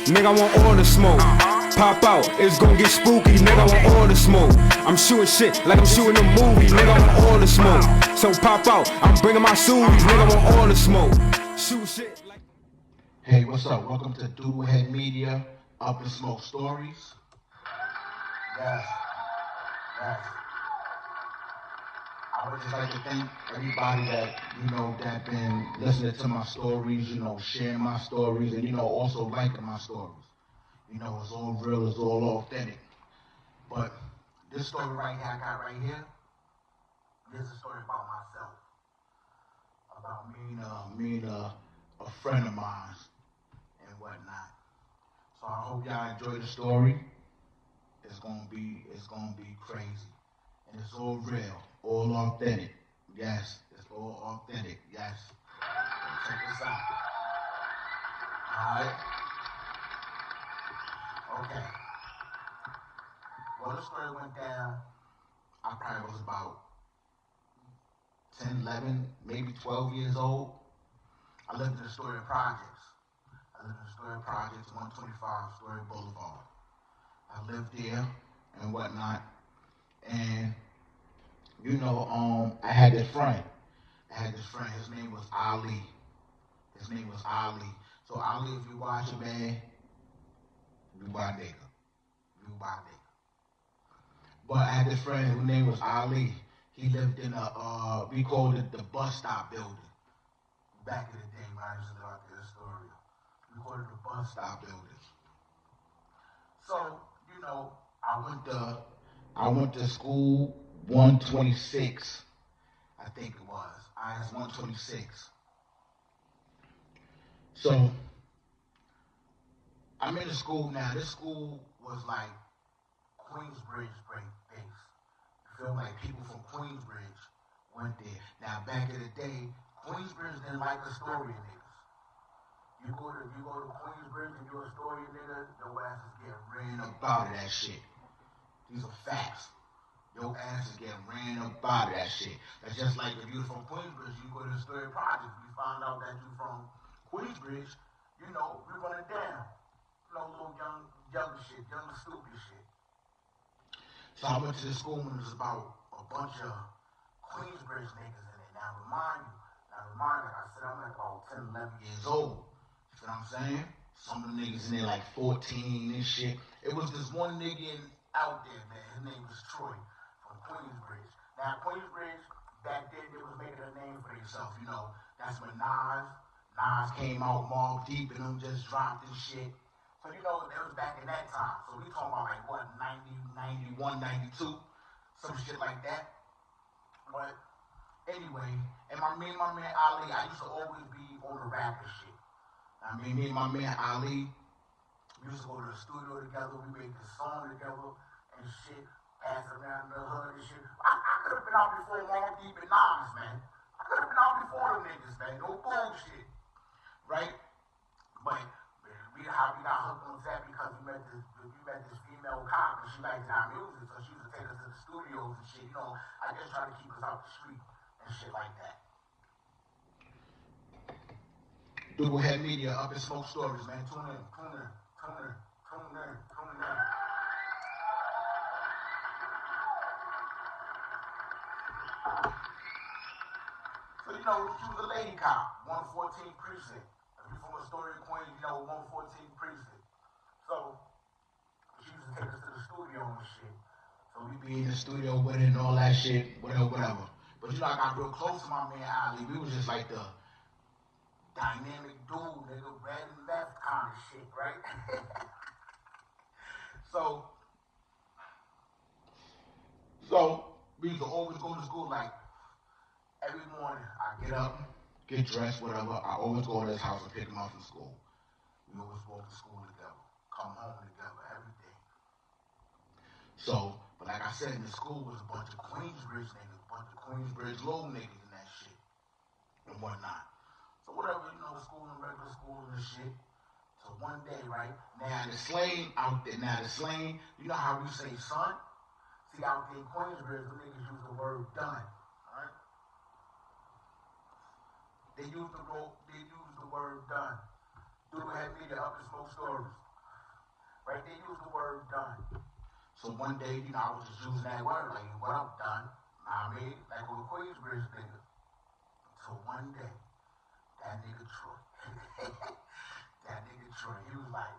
nigga, I want all the smoke. Pop out, it's gon' get spooky, nigga, I want all the smoke. I'm shooting shit like I'm shooting a movie, nigga, I want all the smoke. So pop out, I'm bringing my Subies, nigga, I want all the smoke. Shoot shit like... Hey, what's up? Welcome to Doodlehead Media, Up in Smoke Stories. Yes. I would just like to thank everybody that, that been listening to my stories, sharing my stories, and, also liking my stories. It's all real, it's all authentic. But this story right here, I got right here, this is a story about myself. About me and a friend of mine and whatnot. So I hope y'all enjoy the story. It's gonna be crazy. And it's all real, all authentic. Yes, it's all authentic. Yes. Check this out. Alright. Okay. Well, the story went down. I probably was about 10, 11, maybe 12 years old. I lived in the Astoria Projects. 125 Astoria Boulevard. I lived there and whatnot. And, I had this friend. His name was Ali. So Ali, if you watch it, man, you buy nigga. But I had this friend whose name was Ali. He lived in we called it the bus stop building. Back in the day when I used to live out there in Astoria. We called it the bus stop building. So, I went to school 126, I think it was. IS 126. So, I'm in the school now. This school was like Queensbridge based. You feel like people from Queensbridge went there. Now, back in the day, Queensbridge didn't like Astoria niggas. You go to Queensbridge and you're a Astoria nigga, your ass is getting ran up out of that shit. These are facts. Your ass is getting ran up out of that shit. That's just like if you're from Queensbridge, you go to the Astoria Project, you find out that you're from Queensbridge, we run it down. Little young shit, young stupid shit. So I went to the school when it was about a bunch of Queensbridge niggas in it. Now remind you, like I said, I'm like about 10, 11 years old. You know what I'm saying? Some of the niggas in there like 14 and shit. It was this one nigga out there, man. His name was Troy from Queensbridge. Now Queensbridge, back then they was making a name for themselves, That's when Nas came out, Mobb Deep, and them just dropped and shit. So, that was back in that time. So we talking about like, what, 90, 91, 92, some shit like that. But anyway, and me and my man Ali, I used to always be on the rapper shit. Me and my man Ali, we used to go to the studio together, we made the song together and shit, pass around the hood and shit. I could have been out before Mobb Deep and Nas, man. I could have been out before them niggas, man. No bullshit. Right? But we got hooked on that because we met this female cop and she liked our music, so she used to take us to the studios and shit. I just try to keep us out the street and shit like that. Doodlehead Media, Up in Smoke Stories, man. Tune in. So, she was a lady cop, 114 precinct. If you're from Astoria, Queens, 114 precinct. So, she used to take us to the studio and shit. So we be in the studio with it and all that shit, whatever. But I got real close to my man Ali. We was just like the dynamic dude, nigga, red and left kind of shit, right? So we used to always go to school like every morning. I get up, get dressed, whatever. I always go to his house and pick him up from school. We always walk to school together, come home together, everything. So, but like I said, in the school was a bunch of Queensbridge niggas, a bunch of Queensbridge little niggas and that shit and whatnot. So whatever, school and regular school and shit. So one day, right, now the slang out there, you know how we say son? See, out there in Queensbridge, the niggas use the word done, right? They use the word done. Doodlehead Media, Up in Smoke Stories. right? They use the word done. So one day, you know, I was just using that word, like, what up, done? I mean, like with Queensbridge nigga. So one day, that nigga Troy, he was like,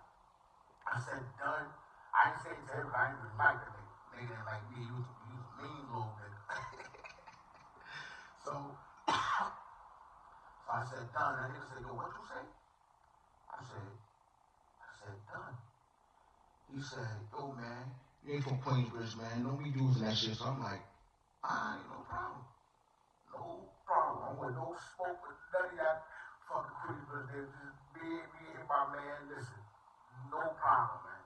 I said done. I didn't say it to everybody, I didn't really like the nigga. Nigga didn't like me, he was a mean little nigga. So I said done. That nigga said, yo, what you say? I said done. He said, yo man, you ain't from Queensbridge, man. Don't be using that shit. So I'm like, alright, no problem. No problem. I'm with no smoke with none of that fucking Queensbridge. They just me and my man, listen. No problem, man.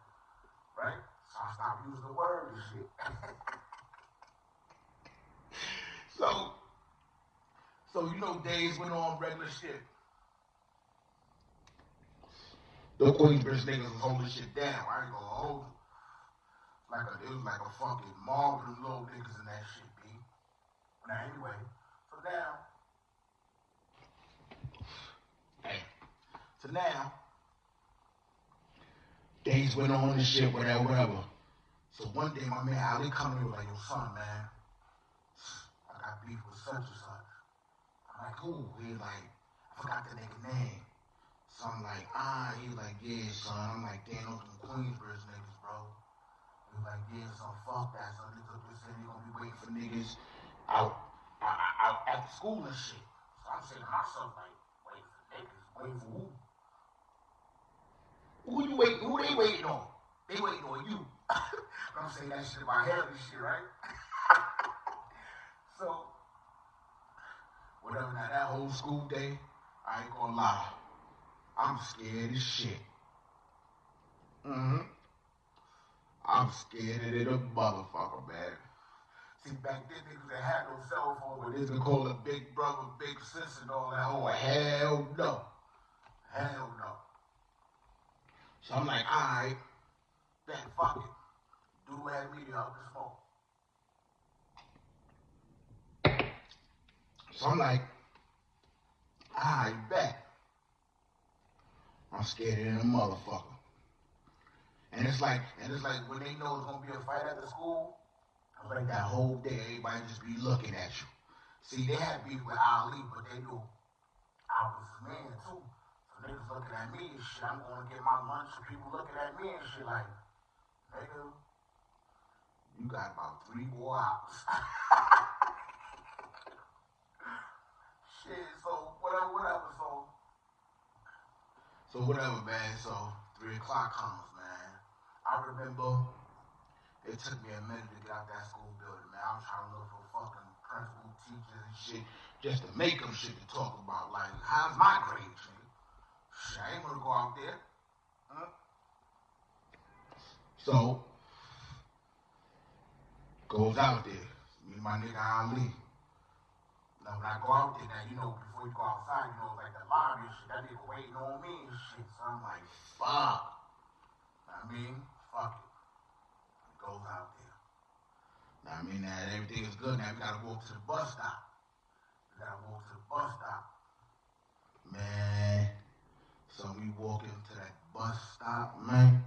Right? So I stopped using the word and shit. So you know, days went on regular shit. The Queensbridge niggas was holding shit down. I ain't gonna hold you. It was like a fucking mob of them little niggas in that shit, B. Now anyway, so now, days went on and shit, whatever. So one day my man Ali come to me like, yo son, man, I got beef with such and such. I'm like, who? He like, I forgot the nigga name. So I'm like, he like, yeah, son. I'm like, damn, those some Queensbridge niggas, bro. He was like, yeah, son, fuck that. So niggas up there saying they gonna be waiting for niggas out at the school and shit. So I'm saying to myself, like, waiting for niggas, waiting for who? Who they waiting on? They waiting on you. I'm saying that shit in my head and shit, right? So, whatever, now that whole school day, I ain't gonna lie. I'm scared as shit. I'm scared of the motherfucker, man. See, back then, niggas that had no cell phone, but they call it big brother, big sis, and all that. Oh, hell no. Hell no. So I'm like, alright, then fuck it. Dude had me out the smoke. So I'm like, alright, bet. I'm scared of them motherfucker. And it's like when they know it's gonna be a fight at the school, it's like that whole day everybody just be looking at you. See, they had beef with Ali, but they knew I was the man too. So niggas looking at me and shit. I'm gonna get my lunch and people looking at me and shit like, nigga, you got about 3 more hours. Shit, so whatever, so whatever, man. So 3 o'clock comes, man. I remember it took me a minute to get out that school building, man. I was trying to look for fucking principal, teachers and shit, just to make them shit to talk about. Like, how's my grade, shit? Shit, I ain't gonna go out there. So, goes out there. Me and my nigga Ali. Now, when I go out there, now, you know, before you go outside, you know, like the lobby and shit, that nigga waiting on me and shit. So I'm like, fuck. Fuck it. He goes out there. Now, now everything is good. Now we gotta walk to the bus stop. Man. So we walk into that bus stop, man.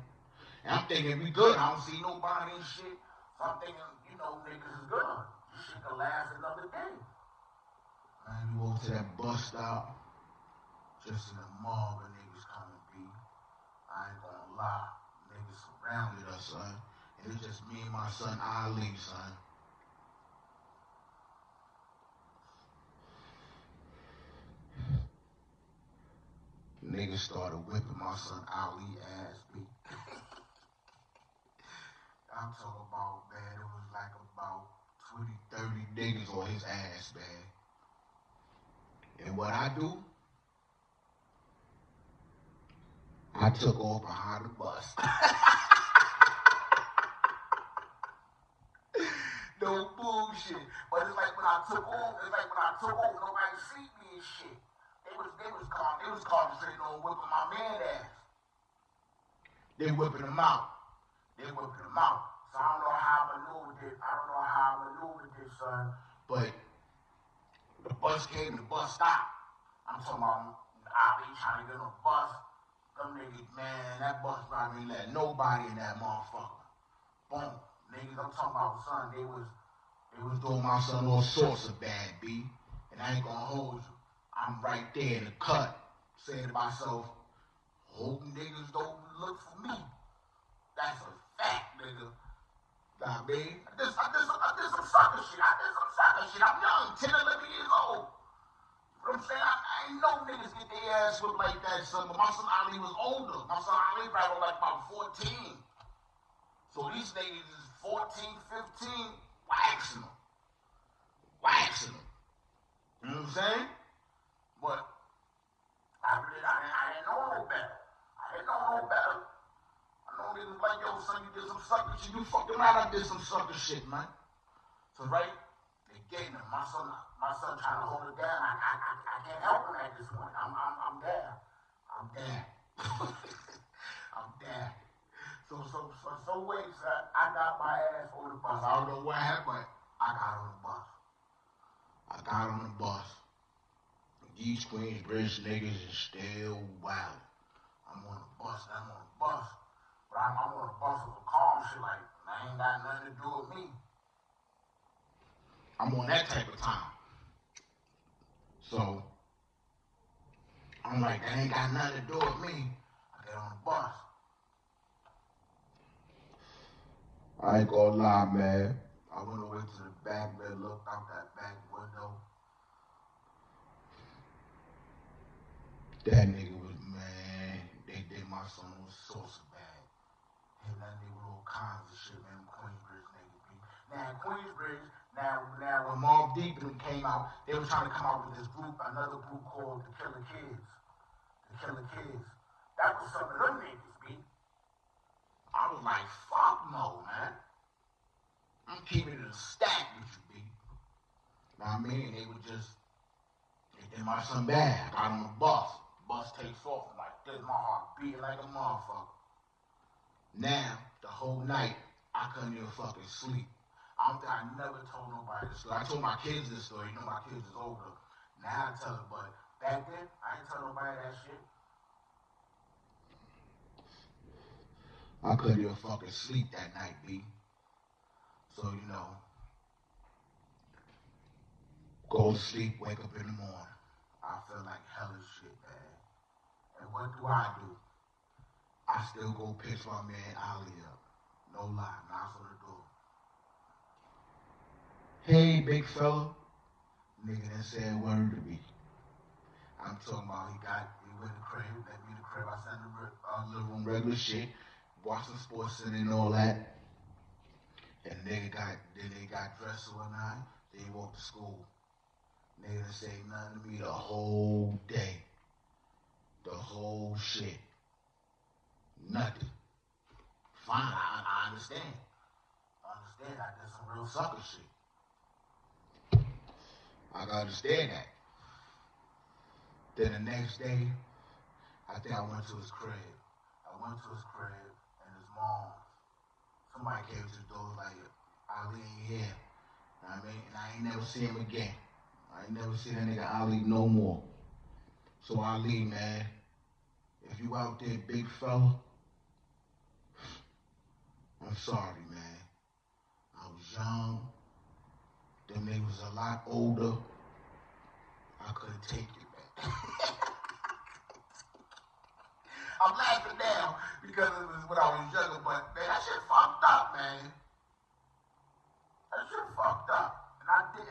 And I'm thinking we good. I don't see nobody and shit. So I'm thinking, you know, niggas is good. This shit can last another day. Man, we walk to that bus stop. Just in a mob of niggas coming, B. I ain't gonna lie. Niggas surrounded us, son. And it's just me and my son Ali, son. Niggas started whipping my son Ali ass, B. I'm talking about, man, it was like about 20, 30 niggas on his ass, man. And what I do? I took off behind the bus. No bullshit. But it's like when I took off, nobody see me and shit. They was concentrating on whipping my man ass. They whipping him out. So I don't know how I maneuvered this, son. But the bus came, the bus stopped. I'm talking about Ali trying to get on the bus. Them niggas, man, that bus driver ain't let nobody in that motherfucker. Boom. Niggas, I'm talking about, son, they was doing my son all sorts of bad, B. And I ain't gonna hold you. I'm right there in the cut, saying to myself, hope niggas don't look for me. That's a fact, nigga. Nah, man. I did some sucker shit. I'm young, 10, 11 years old. You know what I'm saying? I ain't know niggas get their ass whipped like that, son. But my son Ali was older. My son Ali probably was like about 14. So these niggas is 14, 15, waxing them. You know what I'm saying? But I didn't know no better. I know niggas like, yo, son, you did some sucker shit. You fucking right, I did some sucker shit, man. So, right, they gave him. My son trying to hold it down. I can't help him at this point. I'm down. I'm down. So ways, I got my ass on the bus. I don't know what happened, but I got on the bus. These Queensbridge niggas is still wild. I'm on the bus. But I'm on the bus with a calm shit like, I ain't got nothing to do with me. I'm on that type of time. So, I'm like, that ain't got nothing to do with me. I get on the bus. I ain't gonna lie, man. I went over to the back, man, looked out that back window. That nigga was, man, they did my son all sorts of bad. And that nigga with all kinds of shit, man, Queensbridge niggas be. Now, Queensbridge, now when Mobb Deep came out, they were trying to come out with this group, another group called The Killer Kids. That was some of them niggas, B. I was like, fuck no, man. I'm keeping it a stack with you, B. Know what I mean? They did my son bad. I got on the bus. Bus takes off like this, my heart beating like a motherfucker. Now, the whole night, I couldn't even fucking sleep. I never told nobody this story. I told my kids this story. You know my kids is older. Now I tell them, but back then, I ain't tell nobody that shit. I couldn't even fucking sleep that night, B. So, you know, go to sleep, wake up in the morning. I feel like hell as shit, man. And what do? I still go pitch my man Ali up. No lie, knocks on the door. Hey, big fella. Nigga didn't say a word to me. I'm talking about he went to the crib, let me in the crib. I sat in the living room, regular shit, watching Sports Center and all that. And they got dressed or whatnot. They walked to school. Nigga didn't say nothing to me the whole day. The whole shit. Nothing. Fine, I understand. I did some real sucker shit. I can understand that. Then the next day, I think I went to his crib. And his mom, somebody came to the door like, Ali ain't here. You know what I mean? And I ain't never seen him again. I ain't never seen that nigga Ali no more. So Ali, man, if you out there, big fella, I'm sorry, man. I was young. Them niggas was a lot older. I couldn't take it, man. I'm laughing now because it was when I was younger, but man, that shit fucked up, man. That shit fucked up. And I did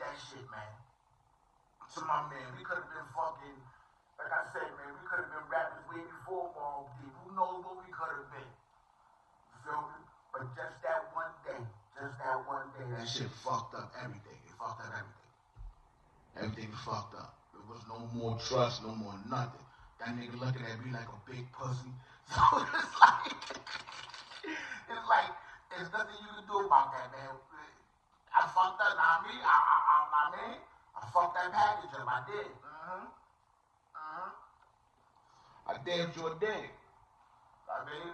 that shit, man. To my man, we could have been fucking, like I said, man, we could have been rappers way before Mobb Deep. Who knows what we could have been? You feel me? But just that one day, that shit fucked up everything. It fucked up everything. Everything fucked up. There was no more trust, no more nothing. That nigga looking at me like a big pussy. So it's like, there's nothing you can do about that, man. I fucked up, I fucked that package up, I did. I damn sure did. I mean,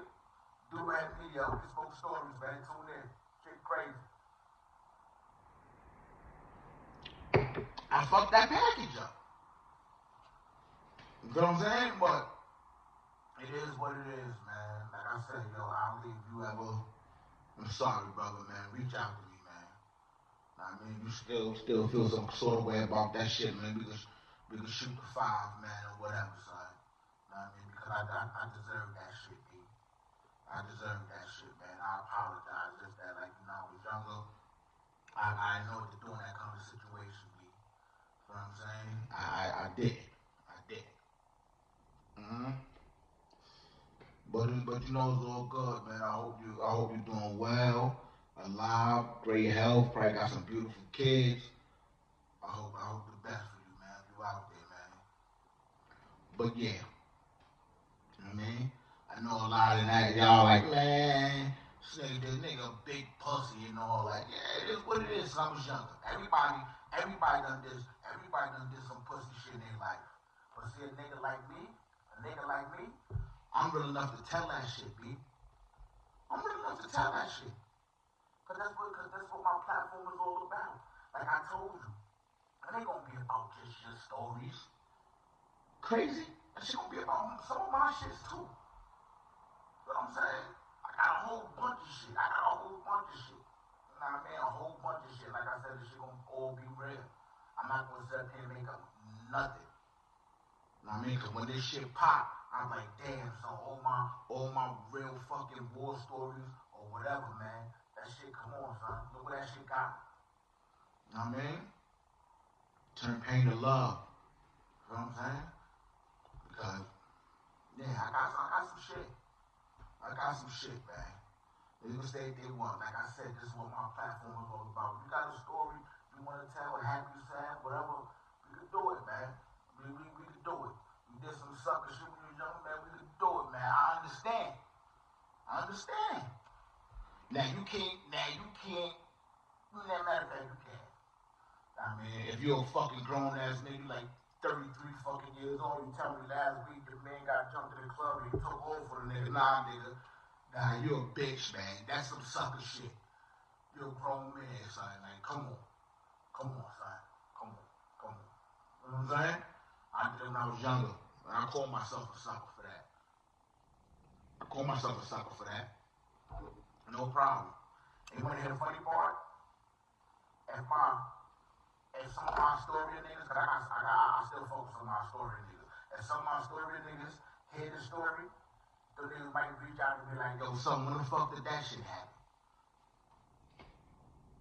do that video, we smoke stories, man, tune in. Shit crazy. I fucked that package up. You know what I'm saying? But It is what it is, man. Like I said, yo, I'll leave you ever. I'm sorry, brother, man. Reach out to me, man. I mean, you still feel some sort of way about that shit, man. We could shoot the five, man, or whatever, son. I mean, because I deserve that shit, B. I deserve that shit, man. I apologize. Just that, like, you know, I was younger. I know what to do in that kind of situation, B. You know what I'm saying? I did. I did. Mm-hmm. But you know it's all good, man. I hope you're doing well, alive, great health. Probably got some beautiful kids. I hope the best for you, man. You out there, man. But yeah, you know what I mean? I know a lot of that y'all like, man, this nigga big pussy and all that. Yeah, it is what it is. Since I was younger. Everybody done did some pussy shit in their life. But see, a nigga like me, I'm real enough to tell that shit, B. I'm real enough to tell that shit. Cause that's what my platform is all about. Like I told you, it ain't gonna be about just your stories. Crazy? That shit gonna be about some of my shits too. You know what I'm saying? I got a whole bunch of shit. You know what I mean? A whole bunch of shit. Like I said, this shit gonna all be real. I'm not gonna sit up here and make up nothing. You know what I mean? Cause when this shit pop, I'm like, damn, so all my real fucking war stories or whatever, man. That shit, come on, son. Look what that shit got. You know what I mean? Turn pain to love. You know what I'm saying? Because, yeah, I got some shit. Man. They can say they want. Like I said, this is what my platform is all about. You got a story you want to tell, happy, sad, whatever, we can do it, man. We can do it. You did some sucker shit when you was young, man. We can do it, man. I understand. Now you can't. Matter of fact, you can't. I mean, if you're a fucking grown ass nigga, like 33 fucking years old, you tell me last week the man got jumped in the club and he took over for the nigga. Nah, nigga. Nah, you a bitch, man. That's some sucker shit. You're a grown man, son. Like, come on, son. Come on. You know what I'm saying? I did it when I was younger. And I call myself a sucker for that. No problem. And you want to hear the funny part? If some of my story niggas, cause I still focus on my story niggas. If some of my story niggas hear the story, the niggas might reach out and be like, yo, son, when the fuck did that shit happen?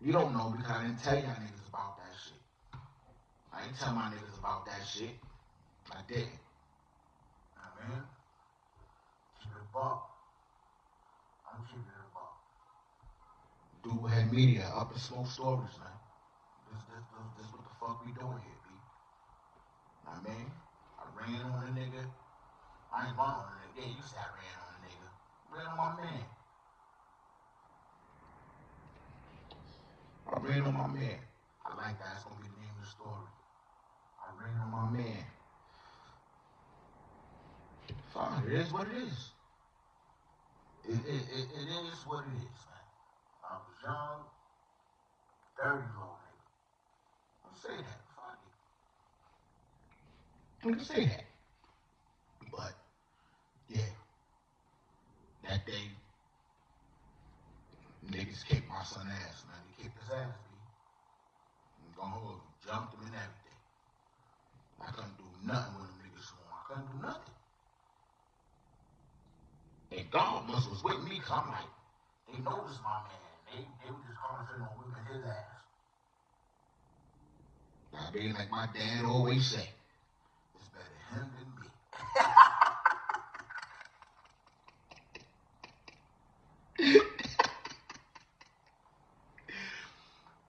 You don't know because I didn't tell y'all niggas about that shit. I didn't tell my niggas about that shit. I didn't. I mean, keep it a buck. I'm keeping it a buck. Dude had media up and smoke stories, man. This what the fuck we doing here, B. I mean, I ran on a nigga. I ain't run on a nigga. Yeah, you said I ran on a nigga. Ran on my man. I ran on my man. I like that. That's gonna be the name of the story. I ran on my man. Fine, it is what it is. It is what it is, man. I was young, 30-year-old nigga. I'll say that. Fuck it. I can say that. But, yeah. That day, niggas kicked my son ass, man. He kicked his ass, B. I'm gonna hold him. Jumped him and everything. I couldn't do nothing with them niggas no more. I couldn't do nothing. And God was with me, cause I'm like, they noticed my man. They were just concentrating on whipping his ass. I mean, like my dad always say, it's better him than me.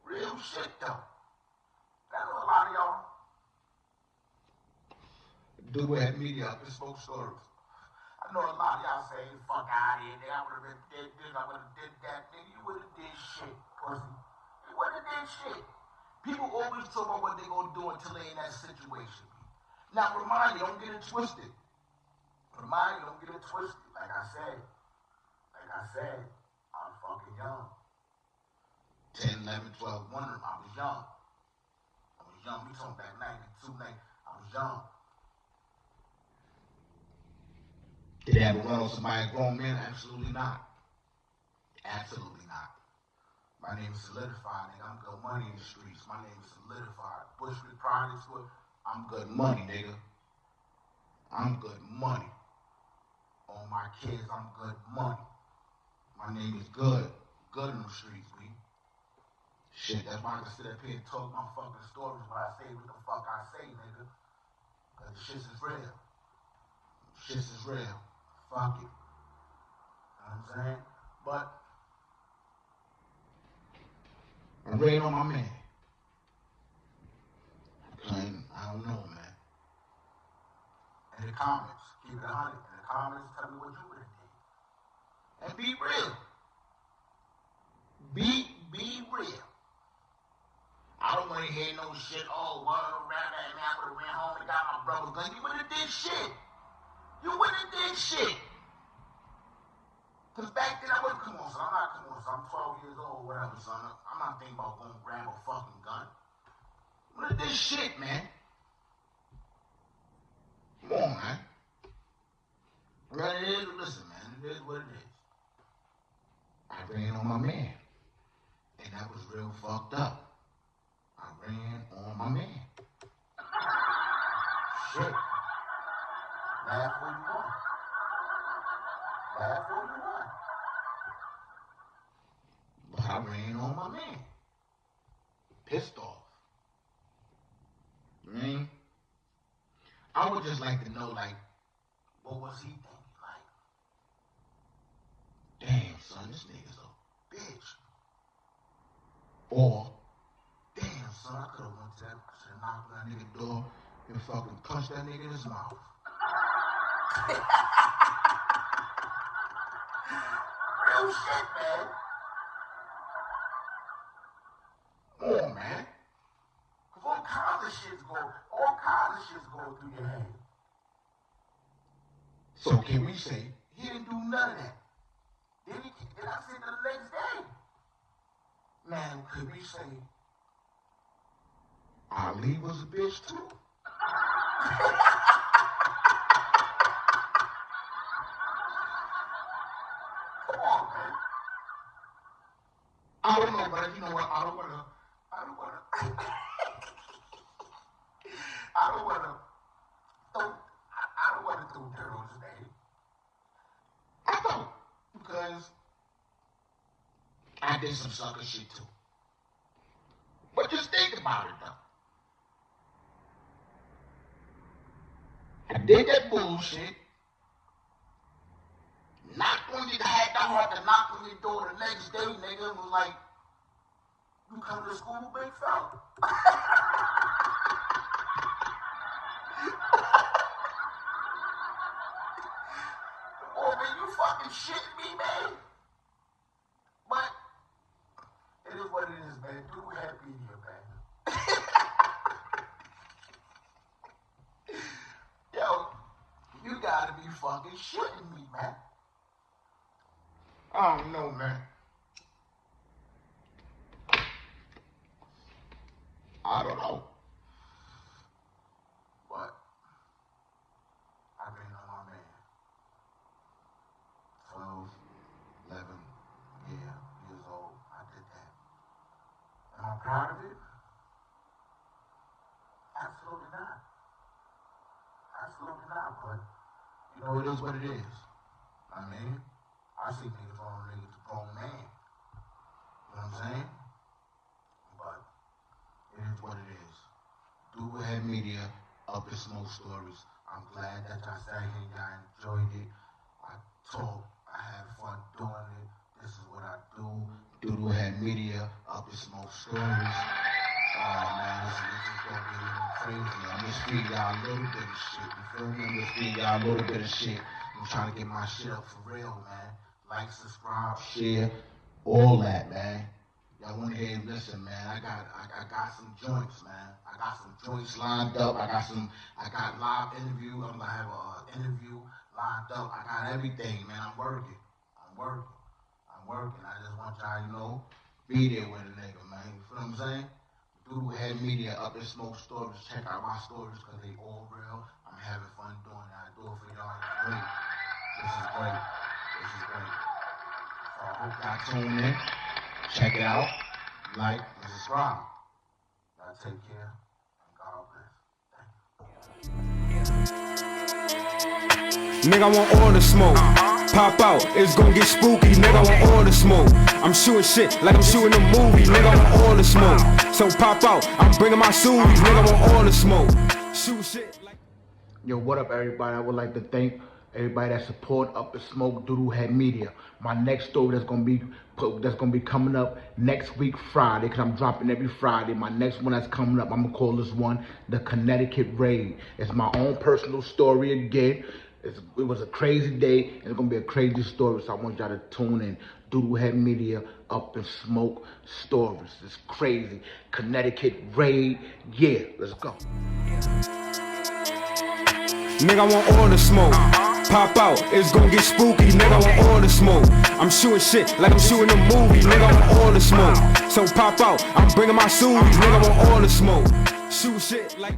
Real shit though. That's what a lot of y'all do with media up and smoke stories. I know a lot of y'all say, fuck out of here, nigga. I would have did this, I would have did that, nigga. You would have did shit, pussy. You would have did shit. People always talk about what they gonna do until they in that situation. Now remind you, don't get it twisted. Like I said, I was fucking young. 10, 11, 12, 1 of them, I was young. We talking back 92, I was young. Did they ever run on somebody, grown man? Absolutely not. Absolutely not. My name is Solidified, nigga. I'm good money in the streets. My name is Solidified. Bushwick Products, I'm good money, nigga. I'm good money. On my kids, I'm good money. My name is good. Good in the streets, B. Shit, that's why I can sit up here and talk my fucking stories when I say what the fuck I say, nigga. Cause the shit is real. Shit is real. Fuck it. You know what I'm saying? But I'm rain on my man. I don't know, man. In the comments, keep it 100. In the comments, tell me what you would have did. And be real. Be real. I don't want to hear no shit. Oh, well, man, I would have ran home and got my brother's gun. You wouldn't have did shit. You wouldn't have did shit. Because back then I wouldn't come on, son. I'm 12 years old, whatever, son. I'm not thinking about going to grab a fucking gun. What is this shit, man? Come on, man. Listen, man, it is what it is. I ran on my man. And that was real fucked up. I ran on my man. Shit. Laugh what you want. Laugh what you want. But I ran on my man. Pissed off. I would just like to know, like, what was he thinking? Like, damn, son, this nigga's a bitch. Or, damn, son, I could have went to that, I should have knocked on that nigga's door and fucking punched that nigga in his mouth. Real shit, man. Come on, man. Cause all kinds of shit's going through your head. So can we say he didn't do none of that? Then I said the next day. Man, could we say Ali was a bitch too? Come on, man. I don't know, but you know what? I don't wanna throw dirt on his name. I don't, because I did some sucker shit too. But just think about it though. I did that bullshit. Had the heart to knock on your door the next day, nigga, and was like, you come to school, big fella? Oh, man, you fucking shitting me, man. But it is what it is, man. Do have media, man. Yo, you gotta be fucking shitting me, man. I don't know, man. I don't know. But I've been on my man. 12, 11, years old. I did that. Am I proud of it? Absolutely not. Absolutely not. But you know, it is what it is. I mean, I see niggas on niggas to grown man. You know what I'm saying? But it is what it is. Do-Head Media, Up in Smoke Stories. I'm glad that y'all sat here and y'all enjoyed it. I talked, I had fun doing it. This is what I do. Do-Head Media, Up in Smoke Stories. Man, this is gonna get a little crazy. I'm just feeding y'all a little bit of shit. You feel me? I'm just feeding y'all a little bit of shit. I'm trying to get my shit up for real, man. Like, subscribe, share, all that, man. Y'all want to hear and listen, man. I got some joints, man. I got some joints lined up. I got live interview. I'm gonna have an interview lined up. I got everything, man. I'm working. I just want y'all, you know, be there with a nigga, man. You feel what I'm saying? Do-Head Media, Up in Smoke Stories. Check out my stories because they all real. I'm having fun doing that. I do it for y'all. It's great. great. This is great. So I hope y'all tune in, check it out, like, and subscribe. Y'all take care, and God bless. Nigga, I want all the smoke. Pop out, it's gon' get spooky. Nigga, I want all the smoke. I'm shooting shit like I'm shooting a movie. Nigga, I want all the smoke. So pop out, I'm bringing my Subies. Nigga, I want all the smoke. Shoot shit like... Yo, what up, everybody? I would like to thank everybody that support Up in Smoke Doodoo Head Media. My next story that's gonna be coming up next week Friday, cause I'm dropping every Friday. My next one that's coming up, I'm gonna call this one the Connecticut Raid. It's my own personal story again. It was a crazy day, and it's gonna be a crazy story. So I want y'all to tune in. Doodoo Head Media, Up in Smoke stories. It's crazy. Connecticut Raid. Yeah, let's go. Nigga, I want all the smoke. Pop out, it's gon' get spooky. Nigga, I want all the smoke. I'm shooting shit like I'm shooting a movie. Nigga, I want all the smoke. So pop out, I'm bringing my Subies. Nigga, I want all the smoke. Shoot shit like...